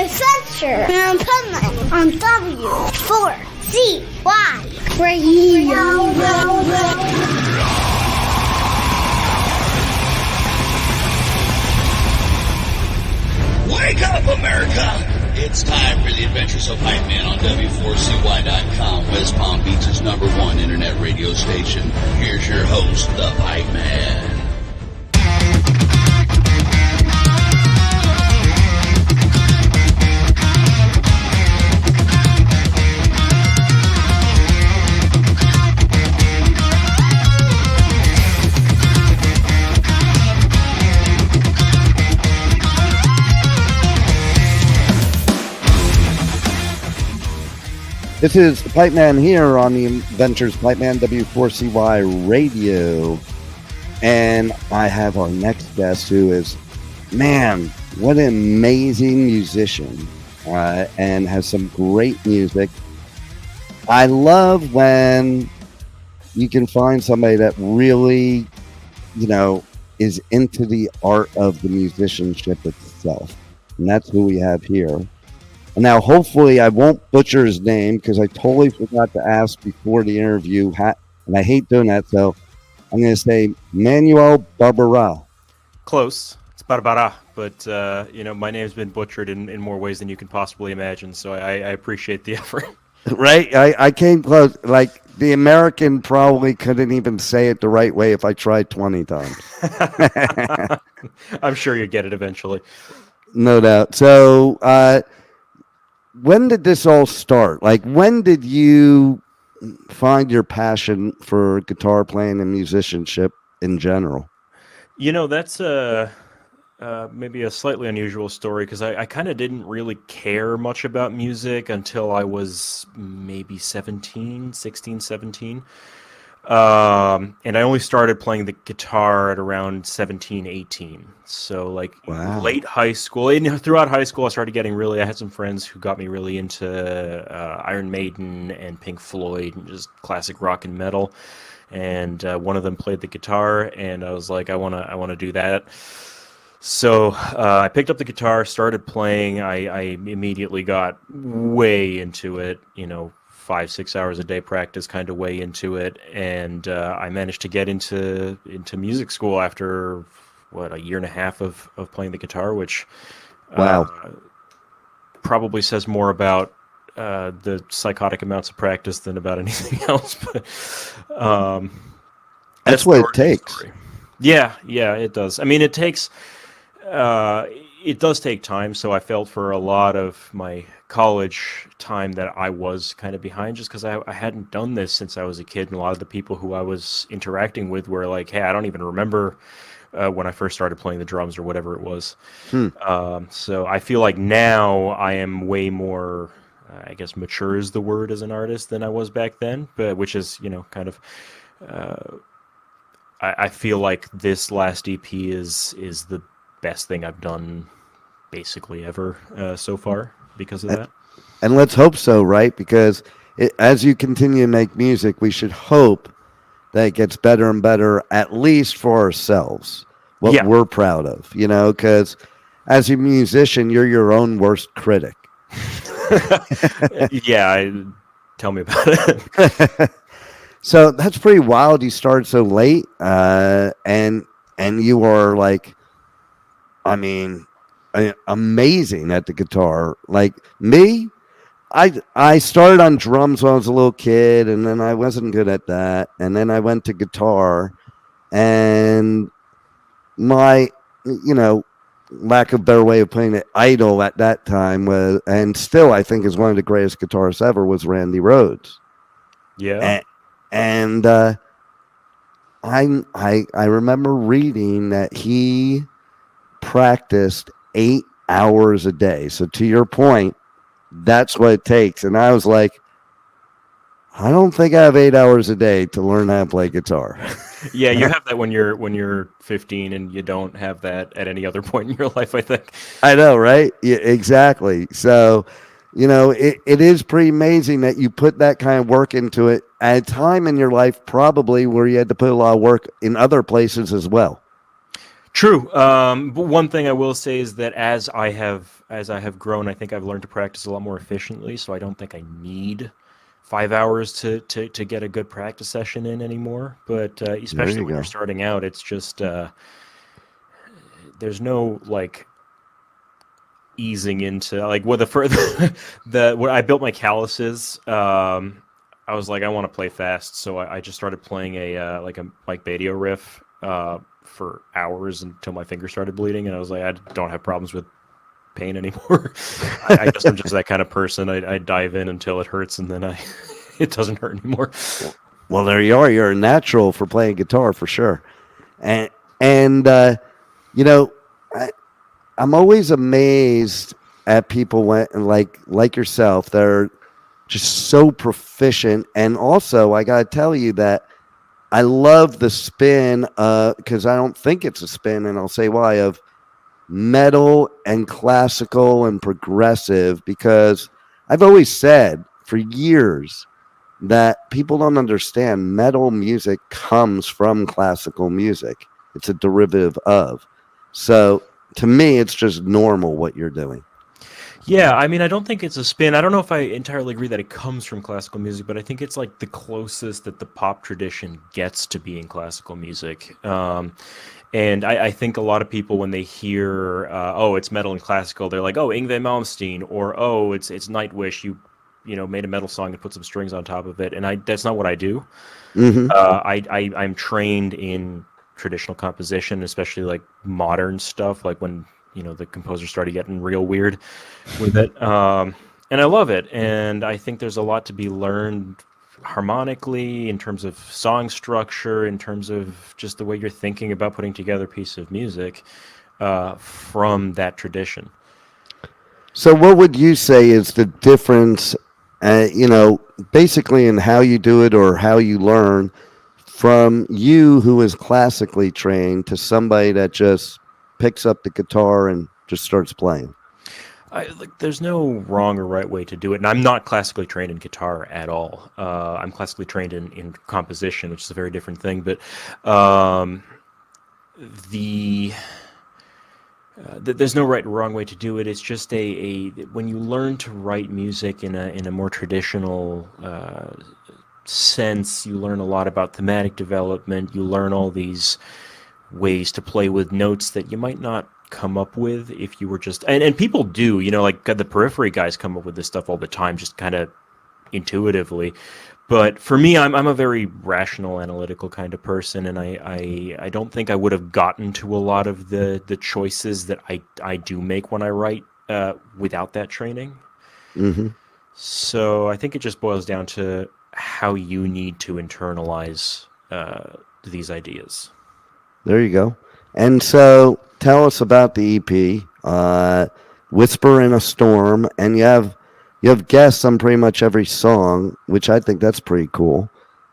Adventure in Pipeman on W4CY Radio. Wake up, America! It's time for the Adventures of Pipeman on W4CY.com, West Palm Beach's #1 internet radio station. Here's your host, the Pipeman. This is the Pipeman here on the Adventures Pipeman W4CY Radio. And I have our next guest who is, man, what an amazing musician and has some great music. I love when you can find somebody that really, is into the art of the musicianship itself. And that's who we have here. Now, hopefully, I won't butcher his name because I totally forgot to ask before the interview, and I hate doing that. So I'm going to say Manuel Barbara. Close. It's Barbara, but my name's been butchered in more ways than you can possibly imagine. So I appreciate the effort. Right? I came close. Like the American probably couldn't even say it the right way if I tried 20 times. I'm sure you get it eventually. No doubt. So, when did this all start? Like, when did you find your passion for guitar playing and musicianship in general? That's maybe a slightly unusual story because I kind of didn't really care much about music until I was maybe 16, 17. And I only started playing the guitar at around 17, 18. So wow. Late high school. And throughout high school, I had some friends who got me really into Iron Maiden and Pink Floyd and just classic rock and metal. And one of them played the guitar, and I was like, I want to do that. So I picked up the guitar, started playing. I immediately got way into it, 5-6 hours a day practice kind of way into it, and I managed to get into music school after a year and a half of playing the guitar, which wow, probably says more about the psychotic amounts of practice than about anything else. But that's what it takes. Yeah, it does. I mean, it takes. It does take time, so I felt for a lot of my college time that I was kind of behind just because I hadn't done this since I was a kid, and a lot of the people who I was interacting with were like, hey, I don't even remember when I first started playing the drums or whatever it was. So I feel like now I am way more, I guess mature is the word as an artist than I was back then, but which is, kind of... I feel like this last EP is the best thing I've done basically ever so far because of that. And let's hope so, right? Because as you continue to make music, we should hope that it gets better and better, at least for ourselves, what we're proud of, because as a musician, you're your own worst critic. Tell me about it. So that's pretty wild. You started so late, and you are like, amazing at the guitar. Like me, I started on drums when I was a little kid, and then I wasn't good at that, and then I went to guitar, and my, lack of better way of playing it, idol at that time was, and still I think is one of the greatest guitarists ever, was Randy Rhoads. Yeah. And I remember reading that he practiced 8 hours a day. So to your point, that's what it takes. And I was like, I don't think I have 8 hours a day to learn how to play guitar. Yeah, you have that when you're 15, and you don't have that at any other point in your life, I think. I know, right? Yeah, exactly. So, it is pretty amazing that you put that kind of work into it at a time in your life probably where you had to put a lot of work in other places as well. True. But one thing I will say is that as I have grown, I think I've learned to practice a lot more efficiently. So I don't think I need 5 hours to get a good practice session in anymore. But especially when you're starting out, it's just there's no like easing into like when when I built my calluses. I was like, I want to play fast, so I just started playing a Mike Badio riff for hours until my finger started bleeding, and I was like, I don't have problems with pain anymore. I guess I'm just that kind of person. I dive in until it hurts, and then it doesn't hurt anymore. Well, there you are. You're a natural for playing guitar for sure, and you know, I'm always amazed at people like yourself. They're just so proficient, and also I gotta tell you that I love the spin, because I don't think it's a spin, and I'll say why, of metal and classical and progressive, because I've always said for years that people don't understand metal music comes from classical music. It's a derivative of. So to me, it's just normal what you're doing. Yeah, I mean, I don't think it's a spin. I don't know if I entirely agree that it comes from classical music, but I think it's like the closest that the pop tradition gets to being classical music. And I think a lot of people, when they hear, it's metal and classical, they're like, oh, Yngwie Malmsteen, or oh, it's Nightwish. You made a metal song and put some strings on top of it, and that's not what I do. Mm-hmm. I'm trained in traditional composition, especially like modern stuff, like when the composer started getting real weird with it. And I love it. And I think there's a lot to be learned harmonically in terms of song structure, in terms of just the way you're thinking about putting together a piece of music from that tradition. So what would you say is the difference, basically in how you do it or how you learn from you who is classically trained to somebody that just picks up the guitar and just starts playing? There's no wrong or right way to do it, and I'm not classically trained in guitar at all. I'm classically trained in composition, which is a very different thing. But there's no right or wrong way to do it. It's just when you learn to write music in a more traditional sense, you learn a lot about thematic development. You learn all these ways to play with notes that you might not come up with if you were just and people do, like the Periphery guys come up with this stuff all the time, just kind of intuitively. But for me, I'm a very rational, analytical kind of person, and I don't think I would have gotten to a lot of the choices that I do make when I write without that training. Mm-hmm. So I think it just boils down to how you need to internalize these ideas. There you go. And so tell us about the EP, Whisper in a Storm, and you have guests on pretty much every song, which I think that's pretty cool.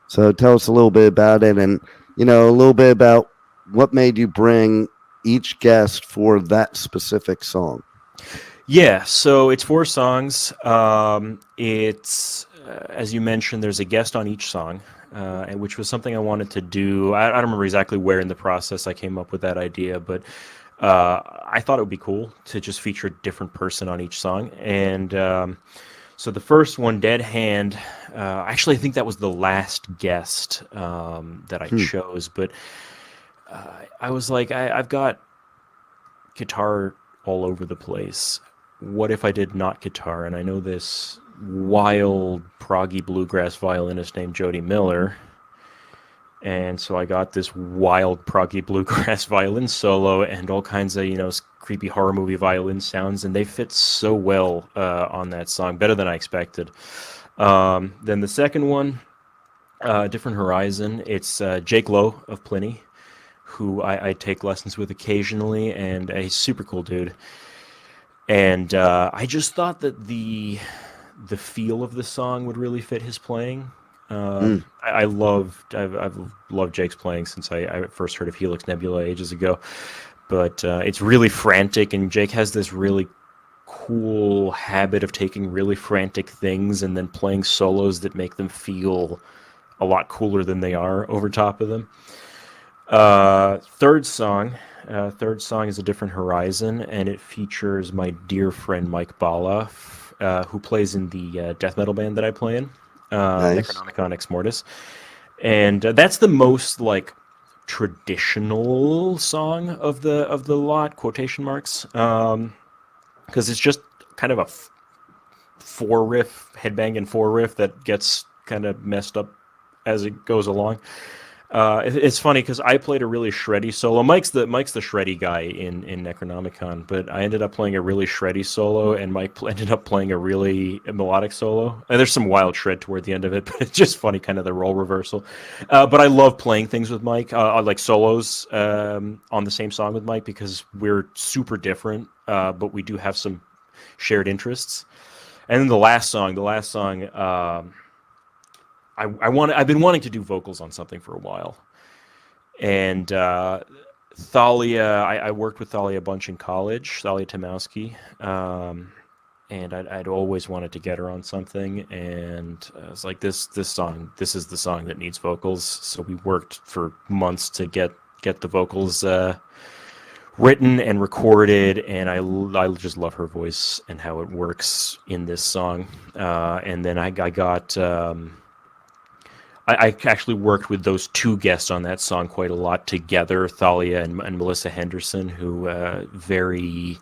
So tell us a little bit about it, and a little bit about what made you bring each guest for that specific song. Yeah, so it's 4 songs. It's as you mentioned, there's a guest on each song. Which was something I wanted to do. I don't remember exactly where in the process I came up with that idea, but I thought it would be cool to just feature a different person on each song. And so the first one, Dead Hand, actually I think that was the last guest that I chose, but I was like, I've got guitar all over the place. What if I did not guitar? And I know this wild proggy bluegrass violinist named Jody Miller, and so I got this wild proggy bluegrass violin solo and all kinds of creepy horror movie violin sounds, and they fit so well on that song, better than I expected. Then the second one, Different Horizon, it's Jake Lowe of Pliny, who I take lessons with occasionally, and a super cool dude. And I just thought that the feel of the song would really fit his playing. I've loved Jake's playing since I first heard of Helix Nebula ages ago. But it's really frantic, and Jake has this really cool habit of taking really frantic things and then playing solos that make them feel a lot cooler than they are over top of them. Third song, Third song is A Different Horizon, and it features my dear friend Mike Bala, who plays in the death metal band that I play in, Nice. Necronomicon Ex Mortis. And that's the most like traditional song of the lot, quotation marks, because it's just kind of a four riff, headbanging four riff that gets kind of messed up as it goes along. It's funny because I played a really shreddy solo. Mike's the shreddy guy in Necronomicon, but I ended up playing a really shreddy solo, and Mike ended up playing a really melodic solo. And there's some wild shred toward the end of it, but it's just funny, kind of the role reversal. But I love playing things with Mike, like solos on the same song with Mike, because we're super different, but we do have some shared interests. And then the last song. I've been wanting to do vocals on something for a while, and Thalia. I worked with Thalia a bunch in college, Thalia Tymowski, and I'd always wanted to get her on something, and I was like, this song, this is the song that needs vocals. So we worked for months to get the vocals written and recorded, and I just love her voice and how it works in this song. And then I got. I actually worked with those two guests on that song quite a lot together, Thalia and Millisa Henderson, who very,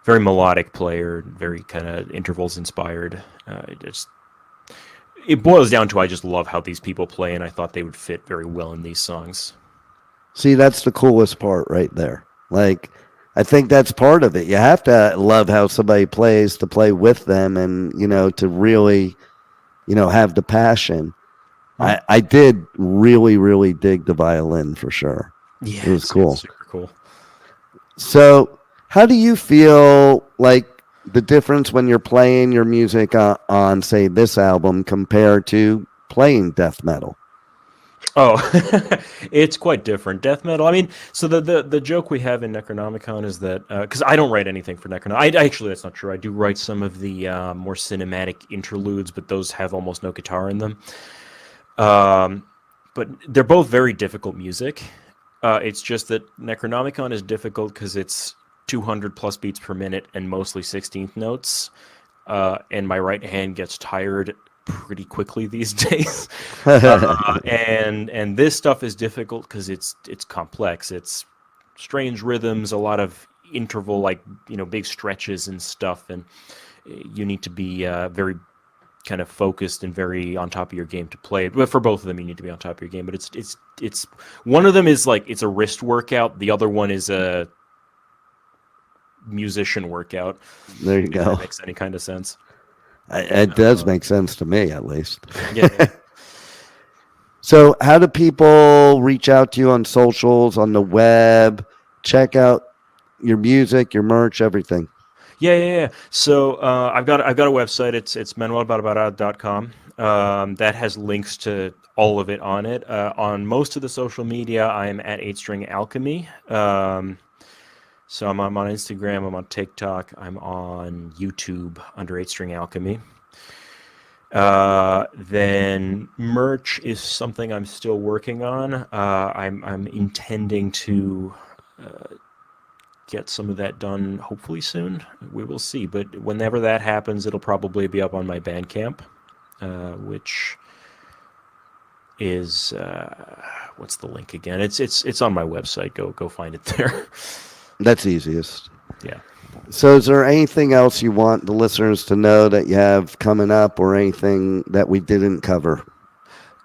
very melodic player, very kind of intervals inspired. It boils down to I just love how these people play, and I thought they would fit very well in these songs. See, that's the coolest part right there. Like, I think that's part of it. You have to love how somebody plays to play with them, and to really, have the passion. I did really, really dig the violin for sure. Yeah, it was cool. Super cool. So, how do you feel like the difference when you're playing your music on, say, this album compared to playing death metal? Oh, it's quite different. Death metal. I mean, so the joke we have in Necronomicon is that because I don't write anything for Necronomicon. Actually, that's not true. I do write some of the more cinematic interludes, but those have almost no guitar in them. But they're both very difficult music. It's just that Necronomicon is difficult because it's 200 plus beats per minute and mostly 16th notes. And my right hand gets tired pretty quickly these days. And this stuff is difficult because it's complex. It's strange rhythms, a lot of interval, like, big stretches and stuff. And you need to be very kind of focused and very on top of your game to play it. But for both of them, you need to be on top of your game. But it's one of them is like it's a wrist workout. The other one is a musician workout. There you go. If that makes any kind of sense. It does make sense to me, at least. Yeah. So, how do people reach out to you on socials, on the web, check out your music, your merch, everything? Yeah. So I've got a website. It's manuelbarbara.com. That has links to all of it on it. On most of the social media, I am at 8string Alchemy. So I'm on Instagram. I'm on TikTok. I'm on YouTube under 8string Alchemy. Then merch is something I'm still working on. I'm intending to get some of that done hopefully soon. We will see, but whenever that happens, it'll probably be up on my Bandcamp, which is what's the link again? It's on my website. Go find it there. That's easiest. Yeah. So is there anything else you want the listeners to know that you have coming up, or anything that we didn't cover?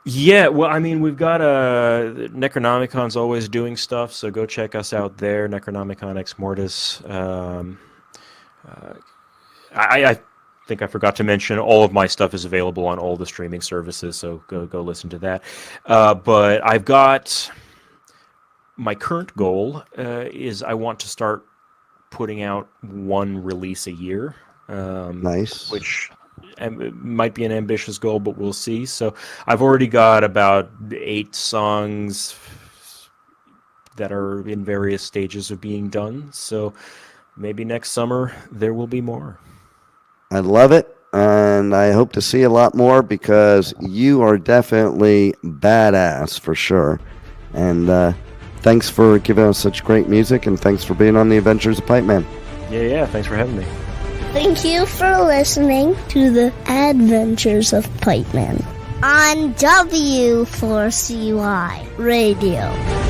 Yeah, well, I mean, we've got Necronomicon's always doing stuff, so go check us out there, Necronomicon Ex Mortis. I think I forgot to mention all of my stuff is available on all the streaming services, so go listen to that. But I've got my current goal is I want to start putting out one release a year. Nice. Which it might be an ambitious goal, but we'll see. So I've already got about 8 songs that are in various stages of being done. So maybe next summer there will be more. I love it, and I hope to see a lot more, because you are definitely badass for sure. And thanks for giving us such great music, and thanks for being on the Adventures of Pipeman. Yeah, thanks for having me. Thank you for listening to the Adventures of Pipeman on W4CY Radio.